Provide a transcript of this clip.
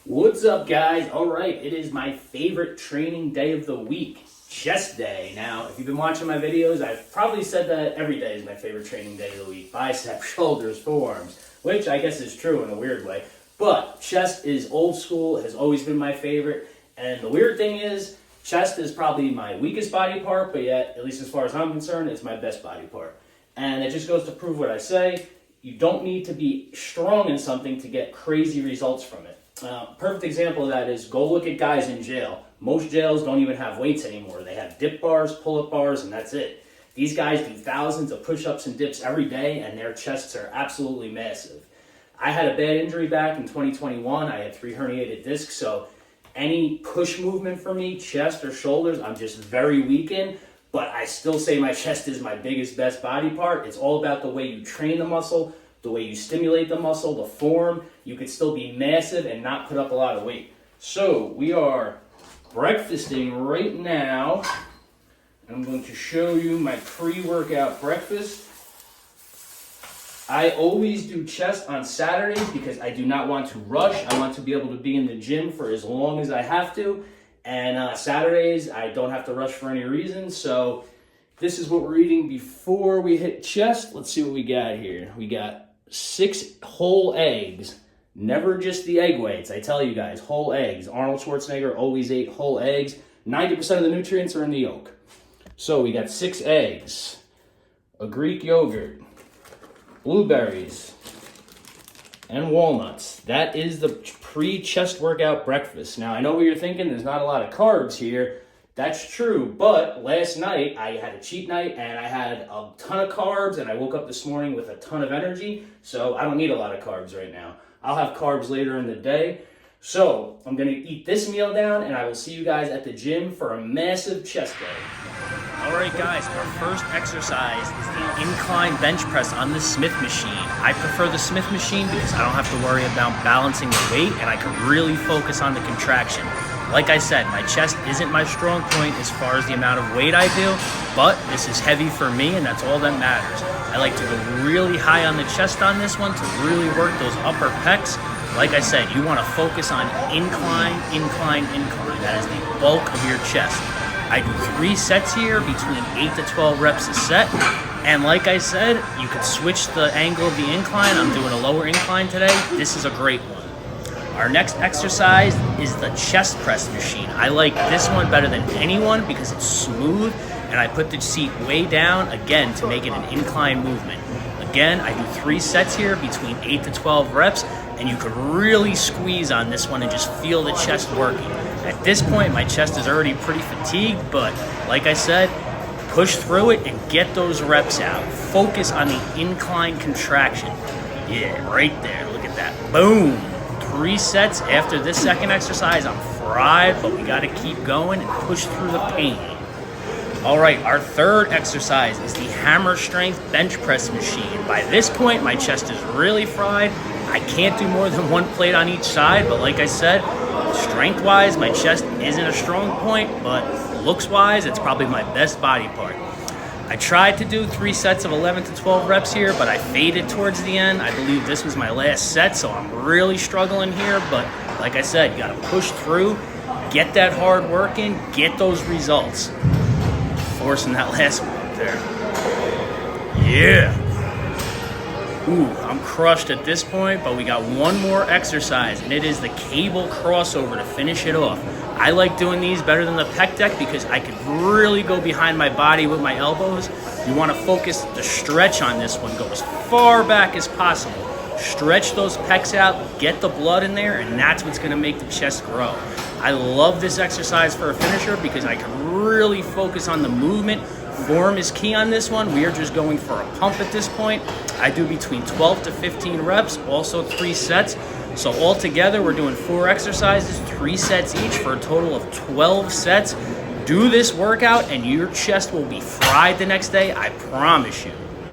What's up, guys? All right, it is my favorite training day of the week, chest day. Now, if you've been watching my videos, I've probably said that every day is my favorite training day of the week. Bicep, shoulders, forearms, which I guess is true in a weird way. But chest is old school, has always been my favorite. And the weird thing is, chest is probably my weakest body part, but yet, at least as far as I'm concerned, it's my best body part. And it just goes to prove what I say. You don't need to be strong in something to get crazy results from it. Perfect example of that is go look at guys in jail. Most jails don't even have weights anymore. They have dip bars, pull-up bars, and that's it. These guys do thousands of push-ups and dips every day, and their chests are absolutely massive. I had a bad injury back in 2021. I had 3 herniated discs, so any push movement for me, chest or shoulders, I'm just very weak in, but I still say my chest is my biggest, best body part. It's all about the way you train the muscle, the way you stimulate the muscle, the form. You could still be massive and not put up a lot of weight. So we are breakfasting right now. I'm going to show you my pre-workout breakfast. I always do chest on Saturdays because I do not want to rush. I want to be able to be in the gym for as long as I have to. And Saturdays, I don't have to rush for any reason. So this is what we're eating before we hit chest. Let's see what we got here. We got 6 whole eggs. Never just the egg whites. I tell you guys, whole eggs. Arnold Schwarzenegger always ate whole eggs. 90% of the nutrients are in the yolk. So we got 6 eggs, a Greek yogurt, blueberries, and walnuts. That is the pre-chest workout breakfast. Now, I know what you're thinking. There's not a lot of carbs here. That's true, but last night I had a cheat night and I had a ton of carbs, and I woke up this morning with a ton of energy, so I don't need a lot of carbs right now. I'll have carbs later in the day. So I'm gonna eat this meal down, and I will see you guys at the gym for a massive chest day. All right, guys, our first exercise is the incline bench press on the Smith machine. I prefer the Smith machine because I don't have to worry about balancing the weight, and I can really focus on the contraction. Like I said, my chest isn't my strong point as far as the amount of weight I do, but this is heavy for me, and that's all that matters. I like to go really high on the chest on this one to really work those upper pecs. Like I said, you want to focus on incline, incline, incline. That is the bulk of your chest. I do 3 sets here between 8 to 12 reps a set. And like I said, you could switch the angle of the incline. I'm doing a lower incline today. This is a great one. Our next exercise is the chest press machine. I like this one better than anyone because it's smooth, and I put the seat way down, again, to make it an incline movement. Again, I do 3 sets here between 8 to 12 reps, and you could really squeeze on this one and just feel the chest working. At this point, my chest is already pretty fatigued, but like I said, push through it and get those reps out. Focus on the incline contraction. Yeah, right there. Look at that. Boom. 3 sets. After this second exercise, I'm fried, but we got to keep going and push through the pain. All right, our third exercise is the hammer strength bench press machine. By this point, my chest is really fried. I can't do more than 1 plate on each side, but like I said, strength-wise, my chest isn't a strong point, but looks-wise, it's probably my best body part. I tried to do 3 sets of 11 to 12 reps here, but I faded towards the end. I believe this was my last set, so I'm really struggling here. But like I said, you got to push through, get that hard work in, get those results. Forcing that last one up there. Yeah. Ooh, I'm crushed at this point, but we got 1 more exercise, and it is the cable crossover to finish it off. I like doing these better than the pec deck because I can really go behind my body with my elbows. You want to focus the stretch on this one. Go as far back as possible. Stretch those pecs out, get the blood in there, and that's what's going to make the chest grow. I love this exercise for a finisher because I can really focus on the movement. Form is key on this one. We are just going for a pump at this point. I do between 12 to 15 reps, also 3 sets. So altogether, we're doing 4 exercises, 3 sets each for a total of 12 sets. Do this workout and your chest will be fried the next day, I promise you.